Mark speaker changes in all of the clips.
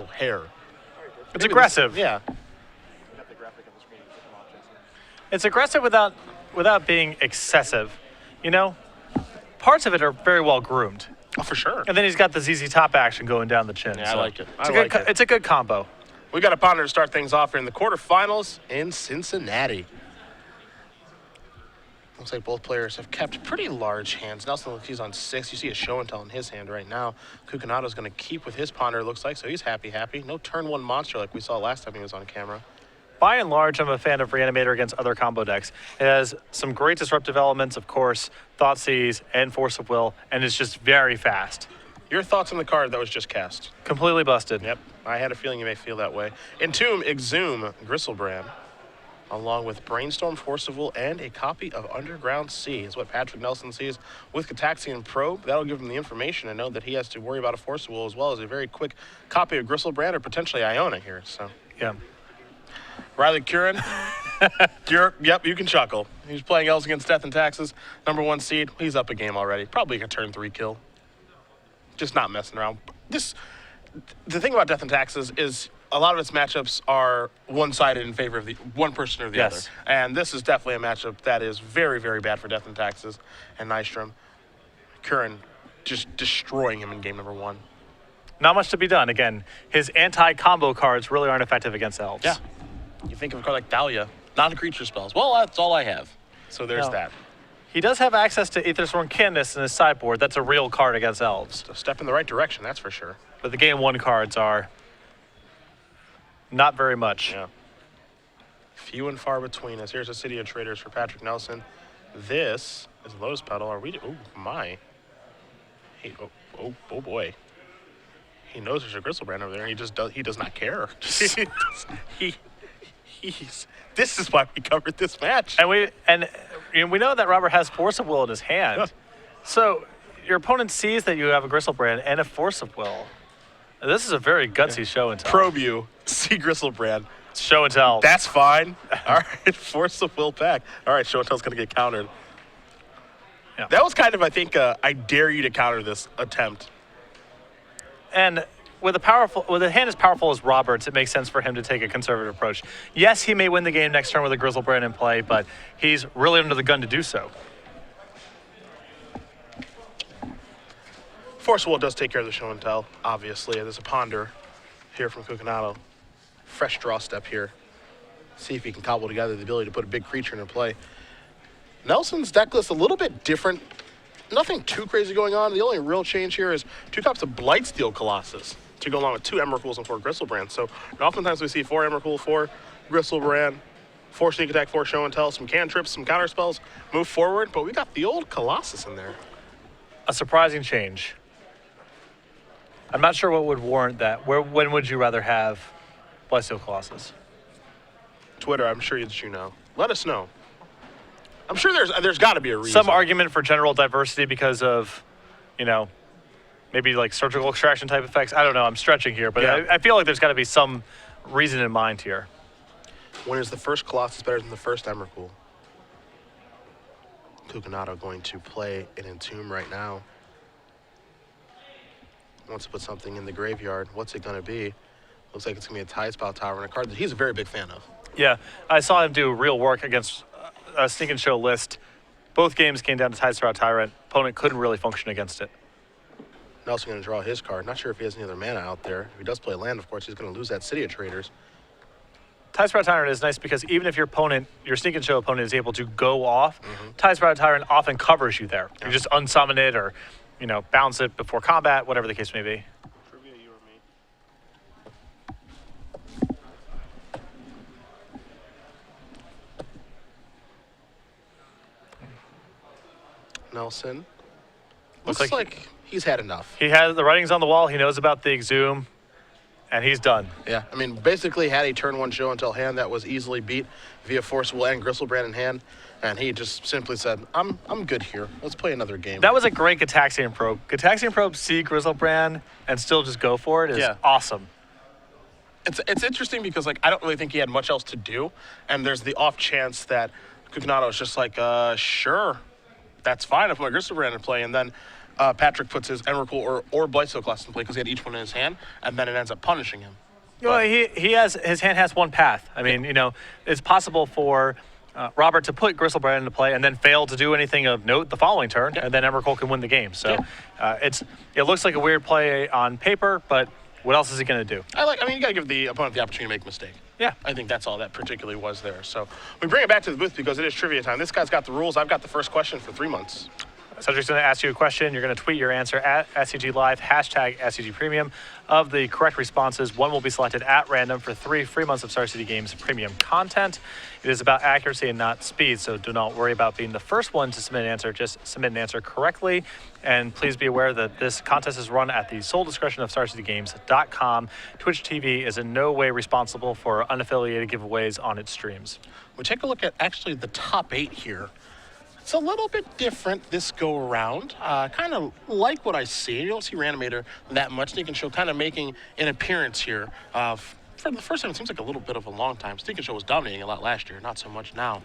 Speaker 1: facial hair.
Speaker 2: It's aggressive.
Speaker 1: Yeah.
Speaker 2: It's aggressive without being excessive. You know, parts of it are very well groomed.
Speaker 1: Oh, for sure.
Speaker 2: And then he's got the ZZ Top action going down the chin.
Speaker 1: Yeah, I like it.
Speaker 2: It's a good combo.
Speaker 1: We got a ponder to start things off here in the quarterfinals in Cincinnati. Looks like both players have kept pretty large hands. Nelson looks he's on 6. You see a show and tell in his hand right now. Cucunato's going to keep with his ponder, it looks like, so he's happy. No turn 1 monster like we saw last time he was on camera.
Speaker 2: By and large, I'm a fan of Reanimator against other combo decks. It has some great disruptive elements, of course, Thoughtseize and Force of Will, and it's just very fast.
Speaker 1: Your thoughts on the card that was just cast?
Speaker 2: Completely busted.
Speaker 1: Yep, I had a feeling you may feel that way. Entomb, Exhume, Gristlebrand, along with Brainstorm, Force of Will, and a copy of Underground Sea is what Patrick Nelson sees with Gitaxian Probe. That'll give him the information and know that he has to worry about a Force of Will as well as a very quick copy of Gristlebrand or potentially Iona here. So
Speaker 2: yeah.
Speaker 1: Riley Curran, yep, you can chuckle. He's playing Elves against Death and Taxes, #1 seed. He's up a game already. Probably a turn 3 kill. Just not messing around. The thing about Death and Taxes is a lot of its matchups are one-sided in favor of the one person or the other. And this is definitely a matchup that is very, very bad for Death and Taxes and Nystrom. Curran just destroying him in game #1.
Speaker 2: Not much to be done. Again, his anti-combo cards really aren't effective against elves.
Speaker 1: Yeah. You think of a card like Dahlia, non-creature spells. Well, that's all I have. So there's that.
Speaker 2: He does have access to Aethersworn Canvas in his sideboard. That's a real card against elves.
Speaker 1: It's a step in the right direction, that's for sure.
Speaker 2: But the game 1 cards are not very much.
Speaker 1: Yeah. Few and far between us. Here's a City of Traders for Patrick Nelson. This is Lotus Petal. Are we? Oh my! Hey, oh boy! He knows there's a Gristlebrand over there, and he does not care. This is why we covered this match.
Speaker 2: And we know that Robert has Force of Will in his hand.
Speaker 1: Yeah.
Speaker 2: So your opponent sees that you have a Gristlebrand and a Force of Will. This is a very gutsy show and tell.
Speaker 1: Probe you, see Gristlebrand.
Speaker 2: Show and tell.
Speaker 1: That's fine. All right, Force of Will back. All right, show and tell's going to get countered.
Speaker 2: Yeah.
Speaker 1: That was kind of, I think, I dare you to counter this attempt.
Speaker 2: And with a hand as powerful as Robert's, it makes sense for him to take a conservative approach. Yes, he may win the game next turn with a Gristlebrand in play, but he's really under the gun to do so.
Speaker 1: Force of Will does take care of the show and tell, obviously. There's a ponder here from Cucunato. Fresh draw step here. See if he can cobble together the ability to put a big creature into play. Nelson's deck list a little bit different. Nothing too crazy going on. The only real change here is 2 copies of Blightsteel Colossus to go along with 2 Emrakuls and 4 Gristlebrand. So oftentimes we see 4 Emrakul, 4 Gristlebrand, 4 Sneak Attack, 4 Show and Tell, some cantrips, some counter spells, move forward, but we got the old Colossus in there.
Speaker 2: A surprising change. I'm not sure what would warrant that. When would you rather have Blightsteel Colossus?
Speaker 1: Twitter, I'm sure you know. Let us know. I'm sure there's got to be a reason.
Speaker 2: Some argument for general diversity because of, maybe like surgical extraction type effects. I don't know. I'm stretching here, but
Speaker 1: yeah.
Speaker 2: I feel like there's got to be some reason in mind here.
Speaker 1: When is the first Colossus better than the first Emrakul? Cucunato going to play an Entomb right now. Wants to put something in the graveyard. What's it going to be? Looks like it's going to be a Tidespout Tower and a card that he's a very big fan of.
Speaker 2: Yeah, I saw him do real work against a Sneak and Show list. Both games came down to Tidespout Tyrant. Opponent couldn't really function against it.
Speaker 1: Nelson going to draw his card. Not sure if he has any other mana out there. If he does play land, of course, he's going to lose that City of Traders.
Speaker 2: Tidespout Tyrant is nice because even if your Sneak and Show opponent is able to go off, Tidespout Tyrant often covers you there. Yeah. You just unsummon it or, bounce it before combat, whatever the case may be.
Speaker 1: Trivia, you or me? Nelson. Looks like he's had enough.
Speaker 2: He has the writings on the wall. He knows about the Exhume, and he's done.
Speaker 1: Yeah, I mean, basically had a turn 1 show until hand that was easily beat via Force Will and Gristlebrand in hand, and he just simply said, I'm good here. Let's play another game.
Speaker 2: That was a great Gitaxian Probe. Gitaxian Probe, see Gristlebrand, and still just go for it is awesome.
Speaker 1: It's interesting because, I don't really think he had much else to do, and there's the off chance that Cucunato is just like, sure, that's fine if my Gristlebrand in play, and then Patrick puts his Emrakul or Blightsteel Colossus in play because he had each one in his hand, and then it ends up punishing him.
Speaker 2: Well, he has his hand has one path. I mean, it's possible for Robert to put Gristlebrand into play and then fail to do anything of note the following turn, and then Emrakul can win the game. So it looks like a weird play on paper, but what else is he going to do?
Speaker 1: You got to give the opponent the opportunity to make a mistake.
Speaker 2: Yeah.
Speaker 1: I think that's all that particularly was there. So we bring it back to the booth because it is trivia time. This guy's got the rules. I've got the first question for 3 months.
Speaker 2: Cedric's going to ask you a question. You're going to tweet your answer at SCG Live, hashtag SCG Premium. Of the correct responses, one will be selected at random for 3 free months of Star City Games premium content. It is about accuracy and not speed, so do not worry about being the first one to submit an answer. Just submit an answer correctly. And please be aware that this contest is run at the sole discretion of StarCityGames.com. Twitch TV is in no way responsible for unaffiliated giveaways on its streams.
Speaker 1: We'll take a look at actually the top 8 here. It's a little bit different this go around. Kind of like what I see. You don't see Reanimator that much. Sneak and Show kind of making an appearance here. For the first time, it seems like a little bit of a long time. Sneak and Show was dominating a lot last year, not so much now.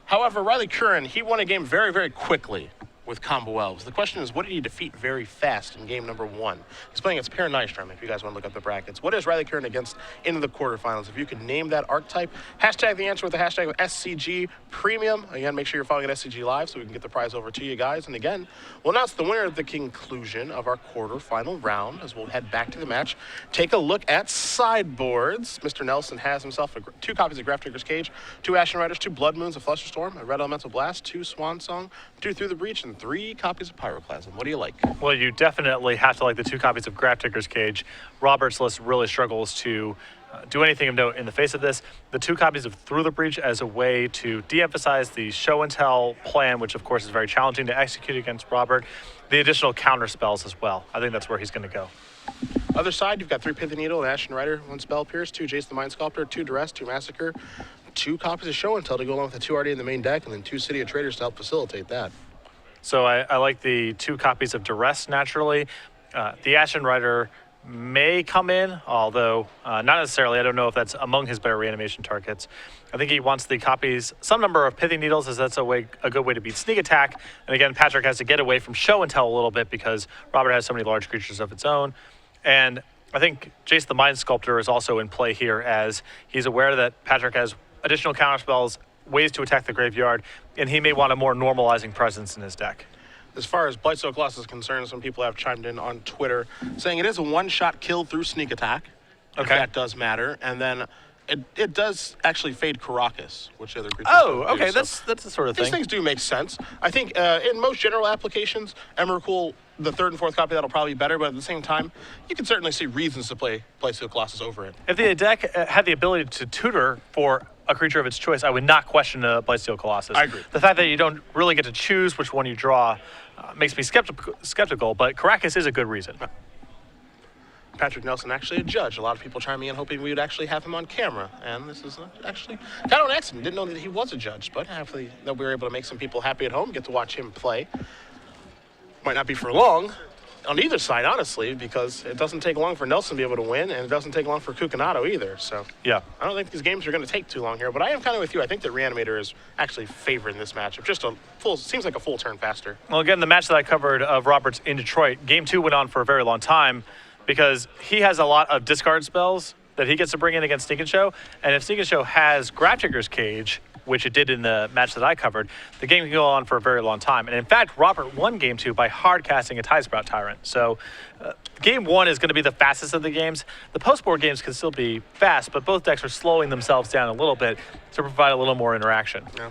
Speaker 1: However, Riley Curran, he won a game very, very quickly with Combo Elves. The question is, what did he defeat very fast in game number 1? He's playing against Paranystrom, if you guys want to look up the brackets. What is Riley Curran against in the quarterfinals? If you can name that archetype, hashtag the answer with the hashtag SCG Premium. Again, make sure you're following at SCG Live so we can get the prize over to you guys. And again, we'll announce the winner at the conclusion of our quarterfinal round as we'll head back to the match. Take a look at sideboards. Mr. Nelson has himself 2 copies of Grafdigger's Cage, 2 Ashen Riders, 2 Blood Moons, a Flusterstorm, a Red Elemental Blast, 2 Swan Song, 2 Through the Breach, and 3 copies of Pyroclasm. What do you like?
Speaker 2: Well, you definitely have to like the 2 copies of Grafdigger's Cage. Robert's list really struggles to do anything of note in the face of this. The 2 copies of Through the Breach as a way to de-emphasize the show and tell plan, which of course is very challenging to execute against Robert. The additional counter spells as well. I think that's where he's going to go.
Speaker 1: Other side, you've got 3 Pithy Needle, an Ashen Rider, 1 Spell Pierce, 2 Jace the Mind Sculptor, 2 Duress, 2 Massacre, 2 copies of Show and Tell to go along with the 2 already in the main deck, and then 2 City of Traders to help facilitate that.
Speaker 2: So I like the 2 copies of Duress naturally. The Ashen Rider may come in, although not necessarily. I don't know if that's among his better reanimation targets. I think he wants the copies, some number of Pithy Needles, as that's a good way to beat Sneak Attack. And again, Patrick has to get away from Show and Tell a little bit because Robert has so many large creatures of its own. And I think Jace the Mind Sculptor is also in play here as he's aware that Patrick has additional counterspells, ways to attack the graveyard, and he may want a more normalizing presence in his deck.
Speaker 1: As far as Blightsteel Colossus is concerned, some people have chimed in on Twitter saying it is a one-shot kill through Sneak Attack.
Speaker 2: Okay.
Speaker 1: If that does matter. And then it does actually fade Karakas, which the other creatures
Speaker 2: Oh,
Speaker 1: don't do.
Speaker 2: okay,
Speaker 1: So
Speaker 2: that's the sort of thing.
Speaker 1: these things do make sense. I think in most general applications, Emrakul, the 3rd and 4th copy, that'll probably be better, but at the same time, you can certainly see reasons to play Blightsteel Colossus over it.
Speaker 2: If the deck had the ability to tutor for a creature of its choice, I would not question a Blightsteel Colossus.
Speaker 1: I agree.
Speaker 2: The fact that you don't really get to choose which one you draw makes me skeptical, but Karakas is a good reason.
Speaker 1: Patrick Nelson actually a judge. A lot of people chiming in hoping we would actually have him on camera. And this is actually kind of an accident. Didn't know that he was a judge, but hopefully that we were able to make some people happy at home, get to watch him play. Might not be for long on either side, honestly, because it doesn't take long for Nelson to be able to win, and it doesn't take long for Cucunato either. So
Speaker 2: Yeah.
Speaker 1: I don't think these games are going to take too long here, but I am kind of with you. I think that Reanimator is actually favored in this matchup. Just seems like a full turn faster.
Speaker 2: Well, again, the match that I covered of Roberts in Detroit, game 2 went on for a very long time because he has a lot of discard spells that he gets to bring in against Sneak and Show, and if Sneak and Show has Grafdigger's Cage, which it did in the match that I covered, the game can go on for a very long time. And in fact, Robert won game 2 by hard casting a Tidesprout Tyrant. So game 1 is going to be the fastest of the games. The post-board games can still be fast, but both decks are slowing themselves down a little bit to provide a little more interaction.
Speaker 1: Yeah.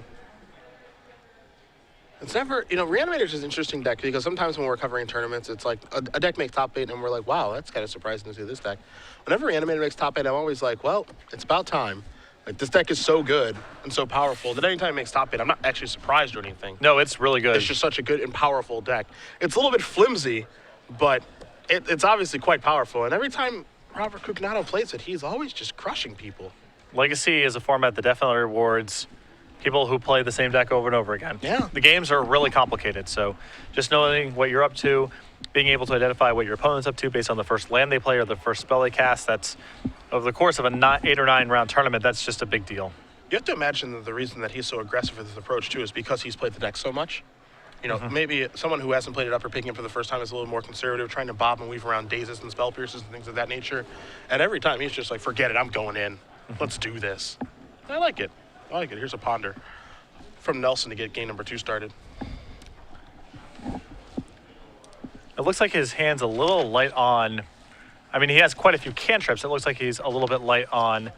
Speaker 1: It's never, Reanimator's is an interesting deck because sometimes when we're covering tournaments, it's like a deck makes top 8 and we're like, wow, that's kind of surprising to see this deck. Whenever Reanimator makes top 8, I'm always like, well, it's about time. Like, this deck is so good and so powerful that anytime it makes top 8, I'm not actually surprised or anything.
Speaker 2: No, it's really good.
Speaker 1: It's just such a good and powerful deck. It's a little bit flimsy, but it's obviously quite powerful. And every time Robert Cucunato plays it, he's always just crushing people.
Speaker 2: Legacy is a format that definitely rewards people who play the same deck over and over again.
Speaker 1: Yeah.
Speaker 2: The games are really complicated, so just knowing what you're up to, being able to identify what your opponent's up to based on the first land they play or the first spell they cast, that's, over the course of a 8 or 9 round tournament, that's just a big deal.
Speaker 1: You have to imagine that the reason that he's so aggressive with his approach, too, is because he's played the deck so much. You know, maybe someone who hasn't played it up or picking it for the first time is a little more conservative, trying to bob and weave around dazes and spell pierces and things of that nature. And every time he's just like, forget it, I'm going in. Let's do this. I like it. I like it. Here's a ponder from Nelson to get game number 2 started.
Speaker 2: It looks like his hand's a little light on. I mean, he has quite a few cantrips. It looks like he's a little bit light on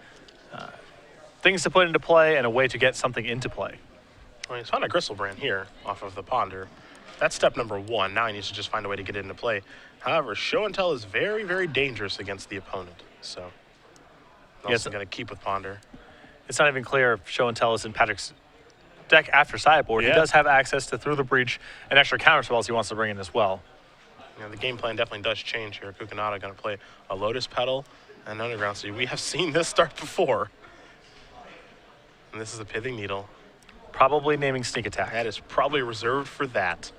Speaker 2: things to put into play and a way to get something into play.
Speaker 1: Well, he's found a Gristlebrand here off of the ponder. That's step number 1. Now he needs to just find a way to get it into play. However, show and tell is very, very dangerous against the opponent. So Nelson's going to keep with ponder.
Speaker 2: It's not even clear if show and tell is in Patrick's deck after sideboard.
Speaker 1: Yeah.
Speaker 2: He does have access to Through the Breach and extra counter spells he wants to bring in as well.
Speaker 1: You know, the game plan definitely does change here. Cucunato going to play a Lotus Petal and Underground Sea. We have seen this start before. And this is a Pithing Needle.
Speaker 2: Probably naming Sneak Attack.
Speaker 1: That is probably reserved for that.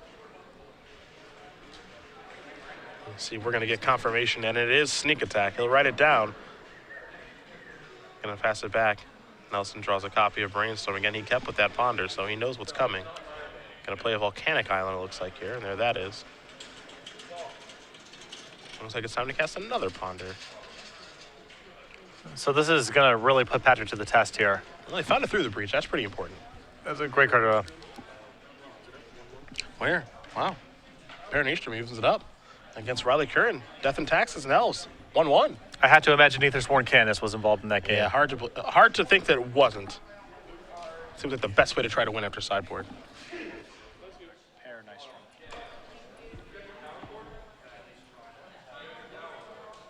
Speaker 1: Let's see, we're going to get confirmation, and it is Sneak Attack. He'll write it down. Going to pass it back. Nelson draws a copy of Brainstorm. Again, he kept with that ponder, so he knows what's coming. Going to play a Volcanic Island, it looks like here, and there that is. Looks like it's time to cast another ponder.
Speaker 2: So this is going to really put Patrick to the test here.
Speaker 1: Well, he found it Through the Breach. That's pretty important.
Speaker 2: That's a great card.
Speaker 1: Where? Wow. Baron Eastrom evens it up against Riley Curran. Death and Taxes and Elves. 1-1.
Speaker 2: I had to imagine Aethersworn Candace was involved in that game.
Speaker 1: Yeah, hard to think that it wasn't. Seems like the best way to try to win after sideboard.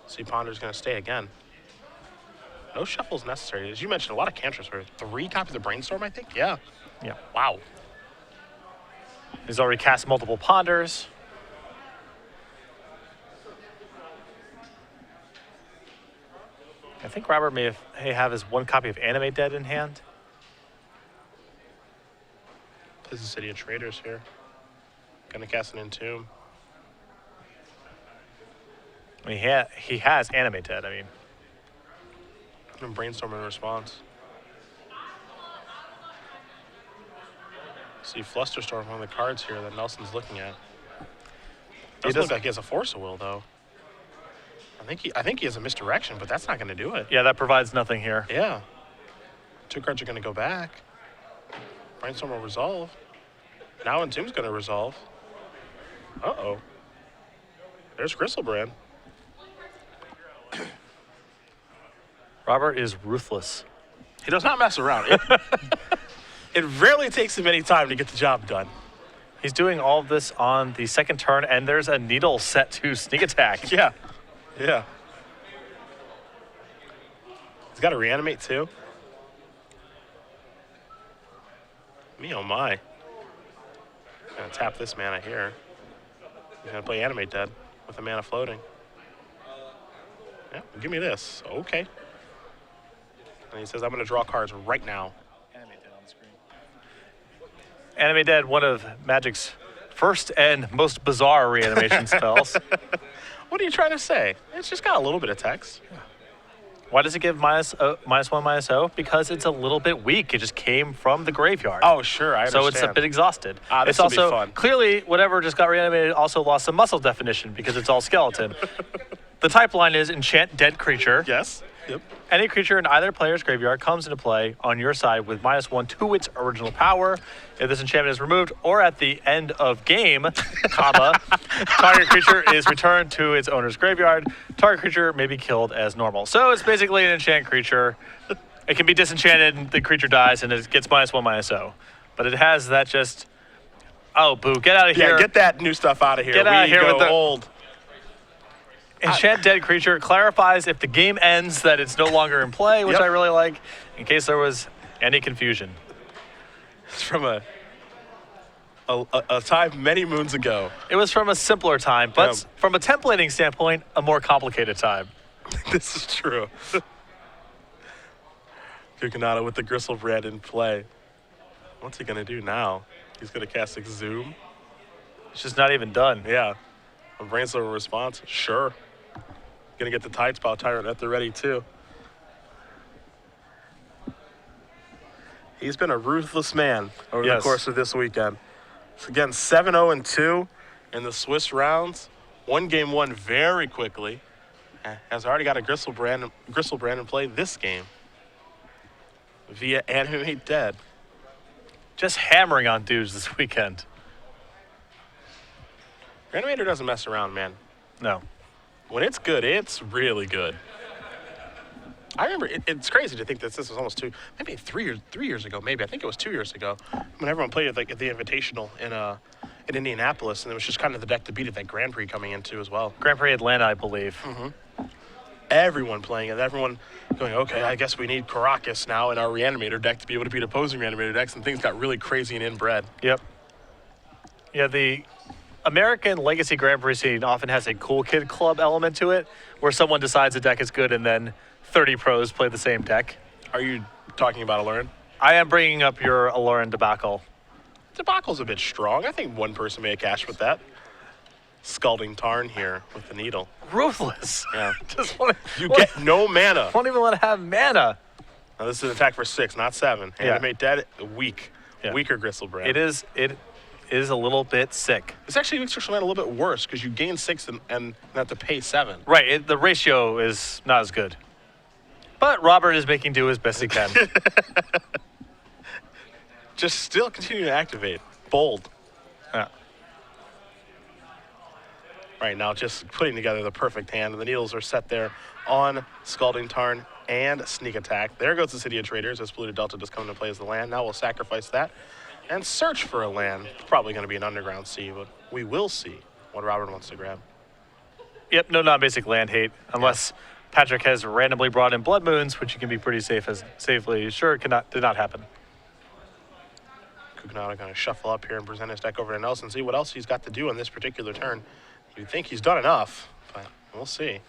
Speaker 1: See, Ponder's going to stay again. No shuffles necessary. As you mentioned, a lot of cantrips. 3 copies of Brainstorm, I think? Yeah.
Speaker 2: Yeah.
Speaker 1: Wow.
Speaker 2: He's already cast multiple ponders. I think Robert may have his 1 copy of Animate Dead in hand.
Speaker 1: This is City of Traders here. Gonna cast an Entomb.
Speaker 2: I mean, he has Animate Dead. I mean,
Speaker 1: And Brainstorm in response. See Flusterstorm on the cards here that Nelson's looking at. Doesn't look like he has a Force of Will though. I think he has a Misdirection, but that's not going to do it.
Speaker 2: yeah, that provides nothing here.
Speaker 1: Yeah. 2 cards are going to go back. Brainstorm will resolve. Now Entomb's going to resolve. Uh-oh. There's Gristlebrand.
Speaker 2: Robert is ruthless.
Speaker 1: He does not mess around. It rarely takes him any time to get the job done.
Speaker 2: He's doing all of this on the 2nd turn, and there's a needle set to Sneak Attack.
Speaker 1: Yeah. Yeah. He's got to reanimate too. Me oh my. Gonna tap this mana here. He's gonna play Animate Dead with a mana floating. Yeah, give me this. Okay. And he says, I'm gonna draw cards right now.
Speaker 2: Animate Dead on the screen. Animate Dead, one of Magic's first and most bizarre reanimation spells.
Speaker 1: What are you trying to say? It's just got a little bit of text.
Speaker 2: Why does it give -1/-0? Because it's a little bit weak. It just came from the graveyard.
Speaker 1: Oh, sure, I understand.
Speaker 2: So it's a bit exhausted.
Speaker 1: This
Speaker 2: It's
Speaker 1: will be
Speaker 2: also
Speaker 1: fun.
Speaker 2: clearly whatever just got reanimated also lost some muscle definition because it's all skeleton. The type line is enchant dead creature.
Speaker 1: Yes. Yep.
Speaker 2: Any creature in either player's graveyard comes into play on your side with -1 to its original power. If this enchantment is removed or at the end of game, comma, target creature is returned to its owner's graveyard. Target creature may be killed as normal. So it's basically an enchant creature. It can be disenchanted and the creature dies and it gets -1/-0. But it has that just, oh, boo, get out of here.
Speaker 1: Yeah, get that new stuff out of here.
Speaker 2: Get out of here
Speaker 1: go
Speaker 2: with the
Speaker 1: old.
Speaker 2: Enchant dead creature clarifies if the game ends that it's no longer in play, which
Speaker 1: Yep.
Speaker 2: I really like, in case there was any confusion.
Speaker 1: It's from a time many moons ago.
Speaker 2: It was from a simpler time, but
Speaker 1: Yeah.
Speaker 2: from a templating standpoint, a more complicated time.
Speaker 1: This is true. Cucunato with the Gristlebrand in play. What's he going to do now? He's going to cast Exhume.
Speaker 2: It's just not even done.
Speaker 1: Yeah. A Brainstorm response? Sure. Going to get the Tidespout Tyrant at the ready, too. He's been a ruthless man over the
Speaker 2: Yes.
Speaker 1: course of this weekend. So again, 7-0-2 in the Swiss rounds. One game won very quickly. Has already got a Griselbrand in play this game via Animate Dead.
Speaker 2: Just hammering on dudes this weekend.
Speaker 1: Animator doesn't mess around, man.
Speaker 2: No.
Speaker 1: When it's good, it's really good. I remember it's crazy to think that this was almost maybe 3 years ago. Maybe I think it was 2 years ago when everyone played at the Invitational in Indianapolis, and it was just kind of the deck to beat at that Grand Prix coming into as well.
Speaker 2: Grand Prix Atlanta, I believe.
Speaker 1: Everyone playing it, everyone going, okay, I guess we need Caracas now in our Reanimator deck to be able to beat opposing Reanimator decks, and things got really crazy and inbred.
Speaker 2: Yep. Yeah, the American Legacy Grand Prix scene often has a cool kid club element to it, where someone decides a deck is good and then 30 pros play the same deck.
Speaker 1: Are you talking about Alurin?
Speaker 2: I am bringing up your Alurin debacle.
Speaker 1: Debacle's a bit strong. I think one person may have cashed with that. Scalding Tarn here with the needle.
Speaker 2: Ruthless.
Speaker 1: Yeah.
Speaker 2: You
Speaker 1: get no mana.
Speaker 2: Won't even let it have mana.
Speaker 1: Now this is an attack for 6, not 7. Animate Dead, weak.
Speaker 2: Yeah.
Speaker 1: Weaker Griselbrand.
Speaker 2: It is a little bit sick.
Speaker 1: This actually makes your mana a little bit worse because you gain 6 and have to pay 7.
Speaker 2: Right, the ratio is not as good. But Robert is making do as best he can.
Speaker 1: Just still continue to activate. Bold.
Speaker 2: Yeah.
Speaker 1: Right now, just putting together the perfect hand. And the needles are set there on Scalding Tarn and Sneak Attack. There goes the City of Traders as Polluted Delta just coming to play as the land. Now we'll sacrifice that and search for a land. Probably going to be an Underground Sea, but we will see what Robert wants to grab.
Speaker 2: Yep, no non-basic land hate, unless Patrick has randomly brought in Blood Moons, which you can be pretty safely sure did not happen.
Speaker 1: Cucunato going to shuffle up here and present his deck over to Nelson, see what else he's got to do on this particular turn. You'd think he's done enough, but we'll see.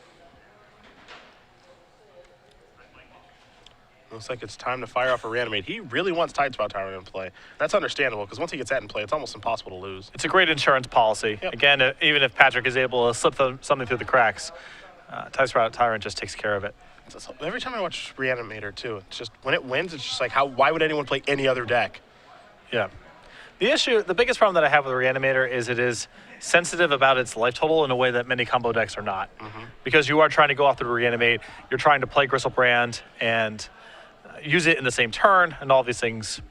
Speaker 1: Looks like it's time to fire off a Reanimate. He really wants Tidespout Tyrant in play. That's understandable, because once he gets that in play, it's almost impossible to lose.
Speaker 2: It's a great insurance policy.
Speaker 1: Yep.
Speaker 2: Again, even if Patrick is able to slip something through the cracks, Tidespout Tyrant just takes care of it.
Speaker 1: Every time I watch Reanimator, too, it's just, when it wins, it's just like, why would anyone play any other deck?
Speaker 2: Yeah. The biggest problem that I have with Reanimator is it is sensitive about its life total in a way that many combo decks are not. Because you are trying to go off the Reanimate, you're trying to play Griselbrand and use it in the same turn, and all these things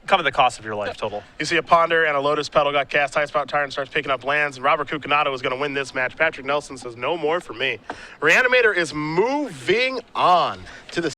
Speaker 2: come at the cost of your life total.
Speaker 1: You see a Ponder and a Lotus Petal got cast. Tidespout Tyrant starts picking up lands, and Robert Cucunato is going to win this match. Patrick Nelson says, no more for me. Reanimator is moving on to the